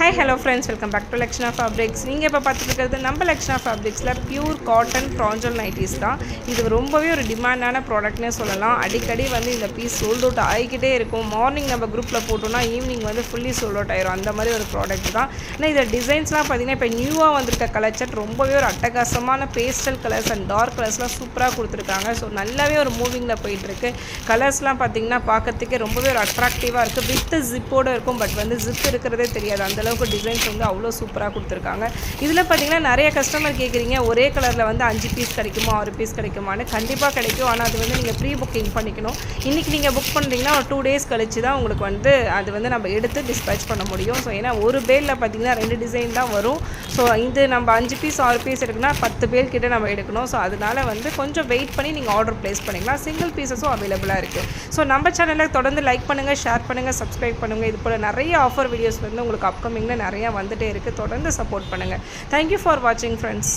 Hi hello friends, welcome back to Lakshna fabrics. நீங்கள் இப்போ பார்த்துட்டு நம்ம லக்ஷ்னா ஃபேப்ரிக்ஸில் பியூர் காட்டன் ப்ராஞ்சல் நைட்டிஸ் தான். இது ரொம்பவே ஒரு டிமாண்டான ப்ராடக்ட்னே சொல்லலாம். அடிக்கடி வந்து இந்த பீஸ் சோல்ட் அவுட் ஆகிக்கிட்டே இருக்கும். மார்னிங் நம்ம குரூப்பில் போட்டோம்னா ஈவினிங் வந்து ஃபுல்லி சோல்ட் அவுட் ஆயிரும். அந்த மாதிரி ஒரு ப்ராடக்ட் தான். ஆனால் இதை டிசைன்ஸ்லாம் பார்த்திங்கன்னா இப்போ நியூவாக வந்திருக்க கலர் செட் ரொம்பவே ஒரு அட்டகாசமான பேஸ்டல் கலர்ஸ் அண்ட் டார்க் கலர்ஸ்லாம் சூப்பராக கொடுத்துருக்காங்க. ஸோ நல்லாவே ஒரு மூவிங்கில் போயிட்டுருக்கு. கலர்ஸ்லாம் பார்த்திங்கன்னா பார்க்கறதுக்கே ரொம்பவே ஒரு அட்ராக்டிவாக இருக்குது. வித் ஜிப்போடு இருக்கும். பட் வந்து ஜிப் இருக்கிறதே தெரியாது. அந்தளவுக்கு டிசைன்ஸ் வந்து அவ்வளோ சூப்பராக கொடுத்துருக்காங்க. இதில் பார்த்திங்கன்னா நிறைய கஸ்டமர் கேட்குறீங்க, ஒரே கலரில் வந்து 5 பீஸ் கிடைக்குமா 6 பீஸ் கிடைக்குமான்னு. கண்டிப்பாக கிடைக்கும். ஆனால் அது வந்து நீங்கள் ப்ரீ புக்கிங் பண்ணிக்கணும். இன்றைக்கி நீங்கள் புக் பண்ணுறீங்கன்னா ஒரு 2 days கழிச்சு தான் உங்களுக்கு வந்து அது வந்து நம்ம எடுத்து டிஸ்பேச் பண்ண முடியும். ஸோ ஏன்னா ஒரு பேலில் பார்த்திங்கன்னா 2 டிசைன் தான் வரும். ஸோ இது நம்ம 5 பீஸ் 6 பீஸ் எடுக்கணும்னா 10 பேர் கிட்ட நம்ம எடுக்கணும். ஸோ அதனால் வந்து கொஞ்சம் வெயிட் பண்ணி நீங்கள் ஆர்டர் ப்ளேஸ் பண்ணிக்கலாம். சிங்கிள் பீஸஸும் அவைலபிளாக இருக்குது. ஸோ நம்ம சேனலில் தொடர்ந்து லைக் பண்ணுங்கள், ஷேர் பண்ணுங்கள், சப்ஸ்கிரைப் பண்ணுங்கள். இது போல் நிறைய ஆஃபர் வீடியோஸ் வந்து உங்களுக்கு அப்கமிங்கில் நிறையா வந்துகிட்டே இருக்குது. தொடர்ந்து சப்போர்ட் பண்ணுங்கள். தேங்க்யூ ஃபார் வாட்சிங் ஃப்ரெண்ட்ஸ்.